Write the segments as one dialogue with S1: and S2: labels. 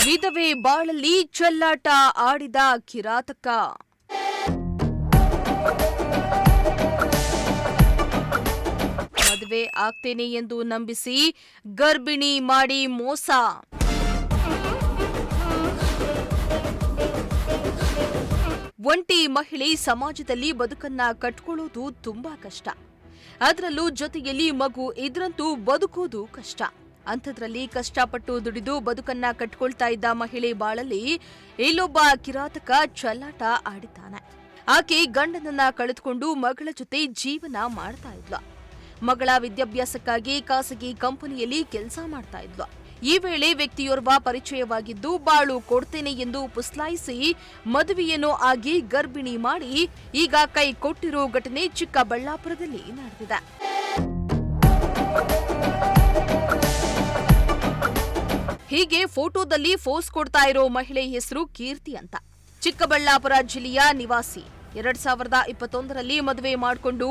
S1: ವಿಧವೆ ಬಾಳಲ್ಲಿ ಚೆಲ್ಲಾಟ ಆಡಿದ ಕಿರಾತಕ. ಮದುವೆ ಆಗ್ತೇನೆ ಎಂದು ನಂಬಿಸಿ ಗರ್ಭಿಣಿ ಮಾಡಿ ಮೋಸ. ಒಂಟಿ ಮಹಿಳೆ ಸಮಾಜದಲ್ಲಿ ಬದುಕನ್ನ ಕಟ್ಕೊಳ್ಳೋದು ತುಂಬಾ ಕಷ್ಟ. ಅದರಲ್ಲೂ ಜೊತೆಯಲ್ಲಿ ಮಗು ಇದ್ರಂತೂ ಬದುಕೋದು ಕಷ್ಟ. ಅಂಥದ್ರಲ್ಲಿ ಕಷ್ಟಪಟ್ಟು ದುಡಿದು ಬದುಕನ್ನ ಕಟ್ಕೊಳ್ತಾ ಇದ್ದ ಮಹಿಳೆ ಬಾಳಲ್ಲಿ ಇಲ್ಲೊಬ್ಬ ಕಿರಾತಕ ಚೆಲ್ಲಾಟ ಆಡಿದ್ದಾನೆ. ಆಕೆ ಗಂಡನನ್ನ ಕಳೆದುಕೊಂಡು ಮಗಳ ಜೊತೆ ಜೀವನ ಮಾಡ್ತಾ ಇದ್ಲು. ಮಗಳ ವಿದ್ಯಾಭ್ಯಾಸಕ್ಕಾಗಿ ಖಾಸಗಿ ಕಂಪನಿಯಲ್ಲಿ ಕೆಲಸ ಮಾಡ್ತಾ ಇದ್ಲು. ಈ ವೇಳೆ ವ್ಯಕ್ತಿಯೋರ್ವ ಪರಿಚಯವಾಗಿದ್ದು ಬಾಳು ಕೊಡ್ತೇನೆ ಎಂದು ಪುಸ್ಲಾಯಿಸಿ ಮದುವೆಯನ್ನು ಆಗಿ ಗರ್ಭಿಣಿ ಮಾಡಿ ಈಗ ಕೈ ಕೊಟ್ಟಿರೋ ಘಟನೆ ಚಿಕ್ಕಬಳ್ಳಾಪುರದಲ್ಲಿ ನಡೆದಿದೆ. ಹೀಗೆ ಫೋಟೋದಲ್ಲಿ ಫೋಸ್ ಕೊಡ್ತಾ ಇರೋ ಮಹಿಳೆ ಹೆಸರು ಕೀರ್ತಿ ಅಂತ. ಚಿಕ್ಕಬಳ್ಳಾಪುರ ಜಿಲ್ಲೆಯ ನಿವಾಸಿ. 2021ರಲ್ಲಿ ಮದುವೆ ಮಾಡಿಕೊಂಡು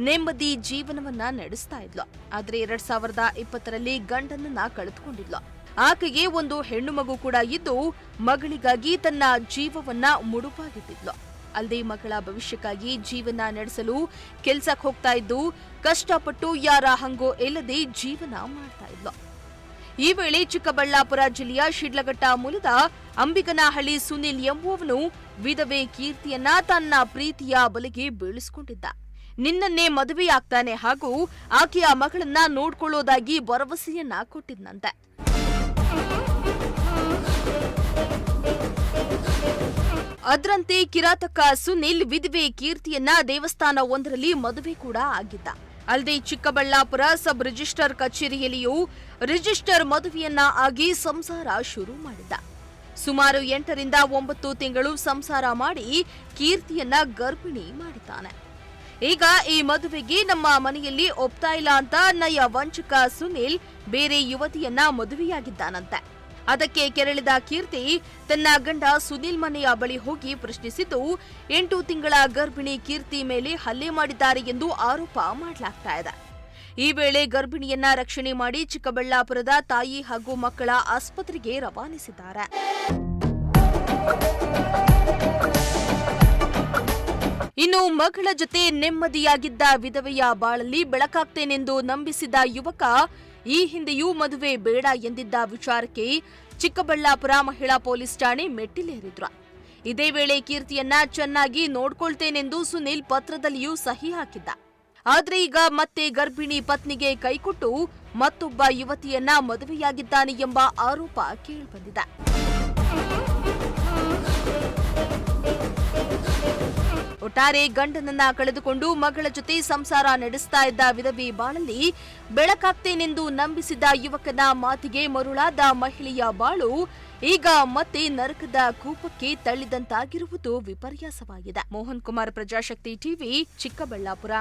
S1: ನೆಮ್ಮದಿ ಜೀವನವನ್ನ ನಡೆಸ್ತಾ ಇದ್ಲು. ಆದ್ರೆ 2020ರಲ್ಲಿ ಗಂಡನನ್ನ ಕಳೆದುಕೊಂಡಿದ್ಲು. ಆಕೆಗೆ ಒಂದು ಹೆಣ್ಣು ಮಗು ಕೂಡ ಇದ್ದು ಮಗಳಿಗಾಗಿ ತನ್ನ ಜೀವವನ್ನ ಮುಡುಪಾಗಿಟ್ಟಿದ್ಲು. ಅಲ್ಲದೆ ಮಗಳ ಭವಿಷ್ಯಕ್ಕಾಗಿ ಜೀವನ ನಡೆಸಲು ಕೆಲ್ಸಕ್ಕೆ ಹೋಗ್ತಾ ಇದ್ದು ಕಷ್ಟಪಟ್ಟು ಯಾರ ಹಂಗೋ ಇಲ್ಲದೆ ಜೀವನ ಮಾಡ್ತಾ ಇದ್ಲು. ಈ ವೇಳೆ ಚಿಕ್ಕಬಳ್ಳಾಪುರ ಜಿಲ್ಲೆಯ ಶಿಡ್ಲಘಟ್ಟ ಮೂಲದ ಅಂಬಿಗನಹಳ್ಳಿ ಸುನಿಲ್ ಎಂಬುವವನು ವಿಧವೆ ಕೀರ್ತಿಯನ್ನ ತನ್ನ ಪ್ರೀತಿಯ ಬಲೆಗೆ ಬೀಳಿಸಿಕೊಂಡಿದ್ದ. ನಿನ್ನನ್ನೇ ಮದುವೆಯಾಗ್ತಾನೆ ಹಾಗೂ ಆಕೆಯ ಮಗಳನ್ನ ನೋಡ್ಕೊಳ್ಳೋದಾಗಿ ಭರವಸೆಯನ್ನ ಕೊಟ್ಟಿದ್ನಂತೆ. ಅದರಂತೆ ಕಿರಾತಕ ಸುನಿಲ್ ವಿಧವೆ ಕೀರ್ತಿಯನ್ನ ದೇವಸ್ಥಾನವೊಂದರಲ್ಲಿ ಮದುವೆ ಕೂಡ ಆಗಿದ್ದ. ಅಲ್ಲದೆ ಚಿಕ್ಕಬಳ್ಳಾಪುರ ಸಬ್ ರಿಜಿಸ್ಟರ್ ಕಚೇರಿಯಲ್ಲಿಯೂ ರಿಜಿಸ್ಟರ್ ಮದುವೆಯನ್ನ ಆಗಿ ಸಂಸಾರ ಶುರು ಮಾಡಿದ್ದ. ಸುಮಾರು 8 ರಿಂದ 9 ತಿಂಗಳು ಸಂಸಾರ ಮಾಡಿ ಕೀರ್ತಿಯನ್ನ ಗರ್ಭಿಣಿ ಮಾಡಿದ್ದಾನೆ. ಈಗ ಈ ಮದುವೆಗೆ ನಮ್ಮ ಮನೆಯಲ್ಲಿ ಒಪ್ತಾ ಇಲ್ಲ ಅಂತ ನಯ ವಂಚಕ ಸುನಿಲ್ ಬೇರೆ ಯುವತಿಯನ್ನ ಮದುವೆಯಾಗಿದ್ದಾನಂತೆ. ಅದಕ್ಕೆ ಕೆರಳಿದ ಕೀರ್ತಿ ತನ್ನ ಗಂಡ ಸುನಿಲ್ ಮನೆಯ ಬಳಿ ಹೋಗಿ ಪ್ರಶ್ನಿಸಿದ್ದು 8 ತಿಂಗಳ ಗರ್ಭಿಣಿ ಕೀರ್ತಿ ಮೇಲೆ ಹಲ್ಲೆ ಮಾಡಿದ್ದಾರೆ ಎಂದು ಆರೋಪ ಮಾಡಲಾಗ್ತಾ ಇದೆ. ಈ ವೇಳೆ ಗರ್ಭಿಣಿಯನ್ನ ರಕ್ಷಣೆ ಮಾಡಿ ಚಿಕ್ಕಬಳ್ಳಾಪುರದ ತಾಯಿ ಹಾಗೂ ಮಕ್ಕಳ ಆಸ್ಪತ್ರೆಗೆ ರವಾನಿಸಿದ್ದಾರೆ. ಇನ್ನು ಮಗಳ ಜೊತೆ ನೆಮ್ಮದಿಯಾಗಿದ್ದ ವಿಧವೆಯ ಬಾಳಲ್ಲಿ ಬೆಳಕಾಗ್ತೇನೆಂದು ನಂಬಿಸಿದ ಯುವಕ ಈ ಹಿಂದೆಯೂ ಮದುವೆ ಬೇಡ ಎಂದಿದ್ದ ವಿಚಾರಕ್ಕೆ ಚಿಕ್ಕಬಳ್ಳಾಪುರ ಮಹಿಳಾ ಪೊಲೀಸ್ ಠಾಣೆ ಮೆಟ್ಟಿಲೇರಿದ್ರು. ಇದೇ ವೇಳೆ ಕೀರ್ತಿಯನ್ನ ಚೆನ್ನಾಗಿ ನೋಡ್ಕೊಳ್ತೇನೆಂದು ಸುನಿಲ್ ಪತ್ರದಲ್ಲಿಯೂ ಸಹಿ ಹಾಕಿದ್ದ. ಆದ್ರೆ ಈಗ ಮತ್ತೆ ಗರ್ಭಿಣಿ ಪತ್ನಿಗೆ ಕೈಕೊಟ್ಟು ಮತ್ತೊಬ್ಬ ಯುವತಿಯನ್ನ ಮದುವೆಯಾಗಿದ್ದಾನೆ ಎಂಬ ಆರೋಪ ಕೇಳಿಬಂದಿದೆ. ಒಟ್ಟಾರೆ ಗಂಡನನ್ನ ಕಳೆದುಕೊಂಡು ಮಗಳ ಜೊತೆ ಸಂಸಾರ ನಡೆಸ್ತಾ ಇದ್ದ ವಿಧವೆ ಬಾಳಲ್ಲಿ ಬೆಳಕಾಗ್ತೇನೆಂದು ನಂಬಿಸಿದ ಯುವಕನ ಮಾತಿಗೆ ಮರುಳಾದ ಮಹಿಳೆಯ ಬಾಳು ಈಗ ಮತ್ತೆ ನರಕದ ಕೂಪಕ್ಕೆ ತಳ್ಳಿದಂತಾಗಿರುವುದು ವಿಪರ್ಯಾಸವಾಗಿದೆ. ಮೋಹನ್ ಕುಮಾರ್, ಪ್ರಜಾಶಕ್ತಿ ಟಿವಿ, ಚಿಕ್ಕಬಳ್ಳಾಪುರ.